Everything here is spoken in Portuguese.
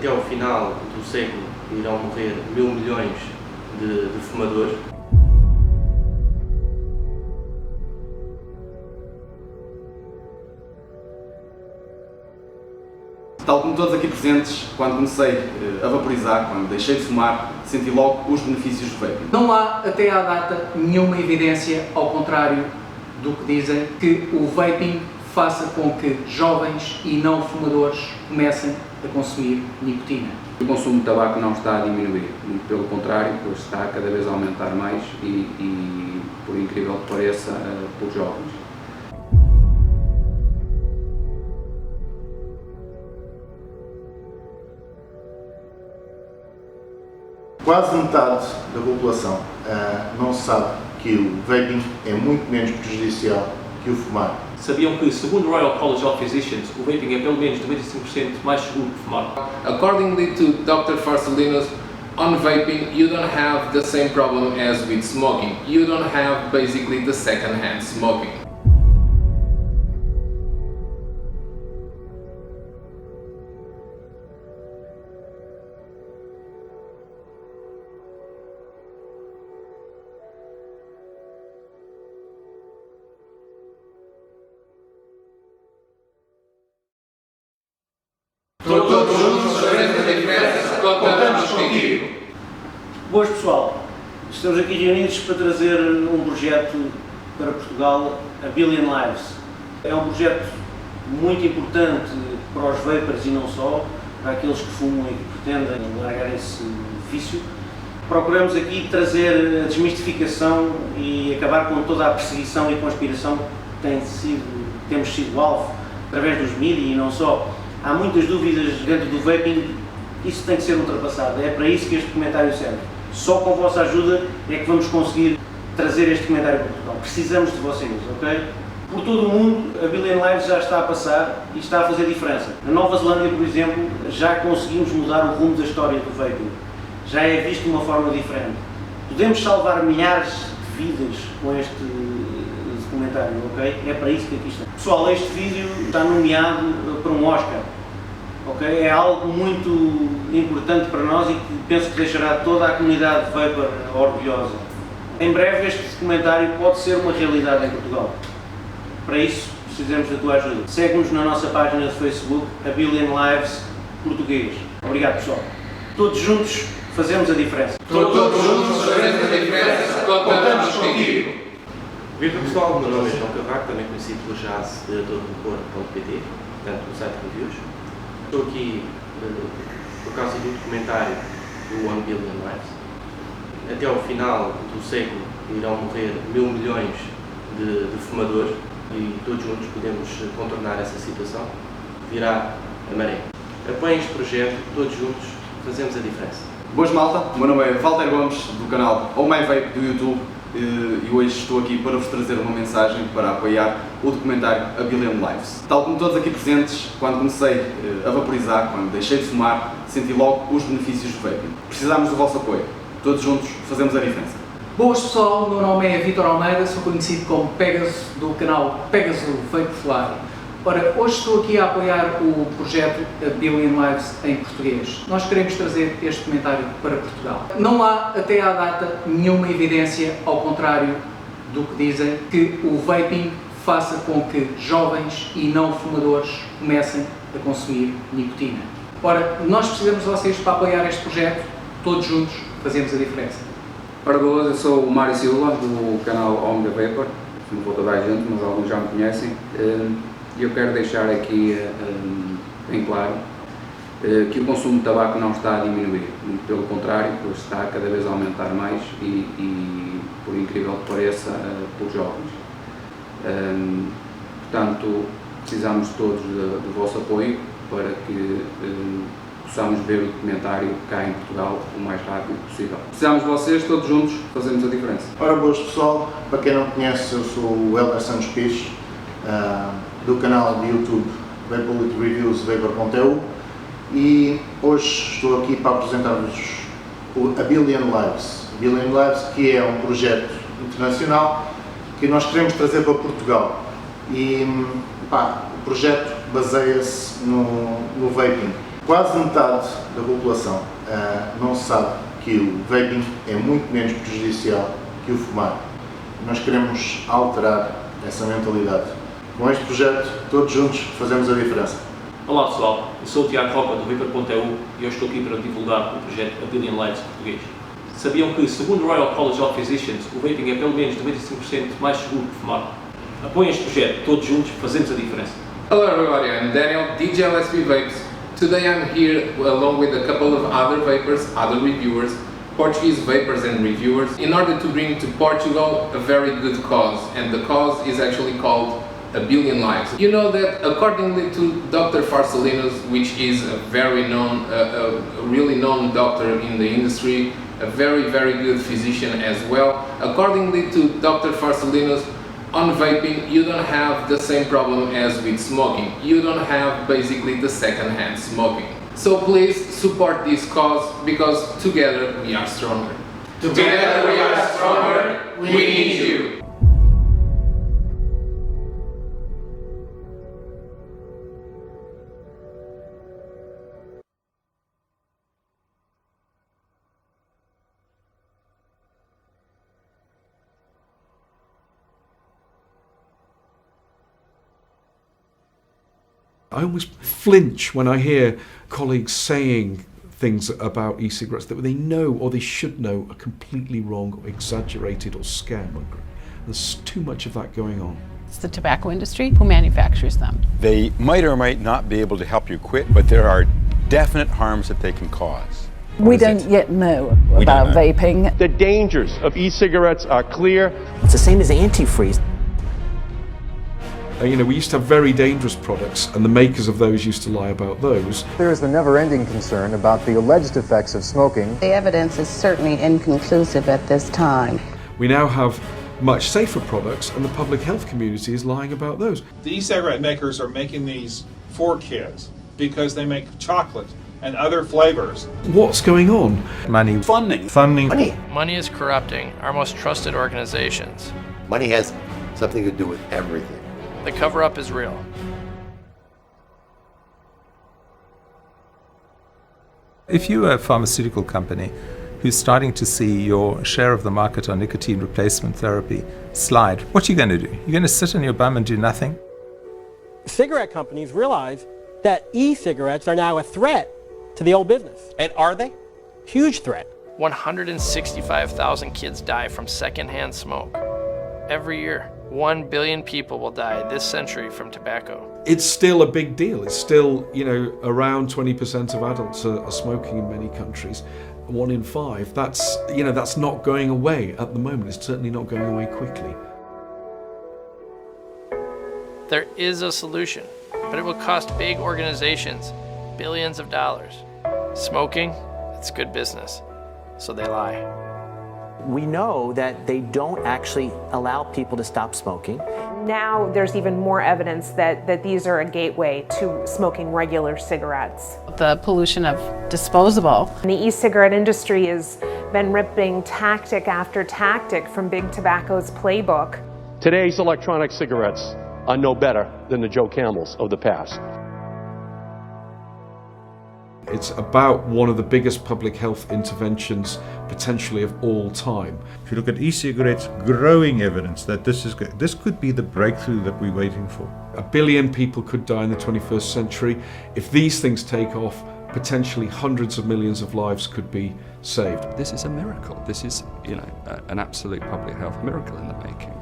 até ao final do século irão morrer 1.000 milhões de fumadores. Tal como todos aqui presentes, quando comecei a vaporizar, quando deixei de fumar, senti logo os benefícios do vaping. Não há, até à data, nenhuma evidência, ao contrário do que dizem, que o vaping faça com que jovens e não fumadores comecem a consumir nicotina. O consumo de tabaco não está a diminuir, muito pelo contrário, pois está cada vez a aumentar mais e por incrível que pareça, pelos jovens. Quase metade da população não sabe que o vaping é muito menos prejudicial que o fumar. Sabiam que, segundo o Royal College of Physicians, o vaping é pelo menos 95% mais seguro que fumar? Accordingly to Dr. Farsalinos, on vaping you don't have the same problem as with smoking. You don't have basically the second-hand smoking. Todos juntos fazemos a diferença, contamos contigo. Boas pessoal, estamos aqui reunidos para trazer um projeto para Portugal, a Billion Lives. É um projeto muito importante para os vapers e não só, para aqueles que fumam e que pretendem largar esse vício. Procuramos aqui trazer a desmistificação e acabar com toda a perseguição e conspiração que temos sido alvo através dos mídias e não só. Há muitas dúvidas dentro do vaping, isso tem que ser ultrapassado, é para isso que este documentário serve. Só com a vossa ajuda é que vamos conseguir trazer este documentário para Portugal. Precisamos de vocês, ok? Por todo o mundo, a Billion Lives já está a passar e está a fazer diferença. Na Nova Zelândia, por exemplo, já conseguimos mudar o rumo da história do vaping. Já é visto de uma forma diferente. Podemos salvar milhares de vidas com este documentário, ok? É para isso que aqui está. Pessoal, este vídeo está nomeado para um Oscar, ok? É algo muito importante para nós e que penso que deixará toda a comunidade de vapor orgulhosa. Em breve este documentário pode ser uma realidade em Portugal. Para isso precisamos da tua ajuda. Segue-nos na nossa página de Facebook, a Billion Lives Português. Obrigado pessoal. Todos juntos fazemos a diferença. Todos juntos fazemos a diferença, contamos contigo. Viva pessoal, o meu nome é João Cavaco, também conhecido por Jazz, diretor do português, portanto no site de reviews. Estou aqui por causa do documentário do 1 Billion Lives. Até ao final do século irão morrer 1.000 milhões de fumadores e todos juntos podemos contornar essa situação, virá a maré. Apoiem este projeto, todos juntos fazemos a diferença. Boas malta, o meu nome é Walter Gomes, do canal Oh My Vape do YouTube. E hoje estou aqui para vos trazer uma mensagem para apoiar o documentário A Billion Lives. Tal como todos aqui presentes, quando comecei a vaporizar, quando deixei de fumar, senti logo os benefícios do vaping. Precisamos do vosso apoio. Todos juntos fazemos a diferença. Boas pessoal, o meu nome é Vítor Almeida, sou conhecido como Pegasus do canal Pegasus Vape Fly. Ora, hoje estou aqui a apoiar o projeto A Billion Lives em português. Nós queremos trazer este documentário para Portugal. Não há, até à data, nenhuma evidência, ao contrário do que dizem, que o vaping faça com que jovens e não fumadores comecem a consumir nicotina. Ora, nós precisamos de vocês para apoiar este projeto, todos juntos fazemos a diferença. Ora boas, eu sou o Mário Silva, do canal Home da Vapor. Não vou toda a gente, mas alguns já me conhecem. E eu quero deixar aqui bem claro que o consumo de tabaco não está a diminuir, muito pelo contrário, pois está cada vez a aumentar mais e por incrível que pareça, pelos jovens. Portanto, precisamos todos do vosso apoio para que possamos ver o documentário cá em Portugal o mais rápido possível. Precisamos de vocês, todos juntos, fazemos a diferença. Ora boas pessoal, para quem não conhece, eu sou o Helder Santos Pires, do canal de YouTube Vapor Reviews Vapor.eu e hoje estou aqui para apresentar-vos a Billion Lives. Billion Lives, que é um projeto internacional que nós queremos trazer para Portugal e o projeto baseia-se no vaping. Quase metade da população não sabe que o vaping é muito menos prejudicial que o fumar. Nós queremos alterar essa mentalidade. Com este projeto, todos juntos fazemos a diferença. Olá pessoal, eu sou o Tiago Roca do Vapor.eu e hoje estou aqui para divulgar o projeto Billion Lives Português. Sabiam que, segundo o Royal College of Physicians, o vaping é pelo menos 95% mais seguro que fumar? Apoiem este projeto, todos juntos fazemos a diferença. Hello everybody, I'm Daniel, DJ LSP Vapes. Today I'm here along with a couple of other vapers, other reviewers, Portuguese vapers and reviewers, in order to bring to Portugal a very good cause, and the cause is actually called A Billion Lives. You know that accordingly to Dr. Farsalinos, which is a very known, a really known doctor in the industry, a very good physician as well, accordingly to Dr. Farsalinos, on vaping you don't have the same problem as with smoking. You don't have basically the second-hand smoking. So please support this cause, because together we are stronger. Together we are stronger, we need you. I almost flinch when I hear colleagues saying things about e-cigarettes that they know or they should know are completely wrong or exaggerated or scaremongering. There's too much of that going on. It's the tobacco industry who manufactures them. They might or might not be able to help you quit, but there are definite harms that they can cause. We don't yet know about vaping. The dangers of e-cigarettes are clear. It's the same as antifreeze. You know, we used to have very dangerous products, and the makers of those used to lie about those. There is the never-ending concern about the alleged effects of smoking. The evidence is certainly inconclusive at this time. We now have much safer products, and the public health community is lying about those. The e-cigarette makers are making these for kids because they make chocolate and other flavors. What's going on? Money. Funding. Money is corrupting our most trusted organizations. Money has something to do with everything. The cover-up is real. If you're a pharmaceutical company who's starting to see your share of the market on nicotine replacement therapy slide, what are you going to do? You're going to sit on your bum and do nothing? Cigarette companies realize that e-cigarettes are now a threat to the old business. And are they? Huge threat. 165,000 kids die from secondhand smoke. Every year, 1 billion people will die this century from tobacco. It's still a big deal. It's still, you know, around 20% of adults are smoking in many countries. 1 in 5. That's, you know, that's not going away at the moment. It's certainly not going away quickly. There is a solution, but it will cost big organizations billions of dollars. Smoking, it's good business, so they lie. We know that they don't actually allow people to stop smoking. Now there's even more evidence that these are a gateway to smoking regular cigarettes. The pollution of disposable. The e-cigarette industry has been ripping tactic after tactic from Big Tobacco's playbook. Today's electronic cigarettes are no better than the Joe Camels of the past. It's about one of the biggest public health interventions potentially of all time. If you look at e-cigarettes, growing evidence that this could be the breakthrough that we're waiting for. 1 billion people could die in the 21st century. If these things take off, potentially hundreds of millions of lives could be saved. This is a miracle. This is, you know, an absolute public health miracle in the making.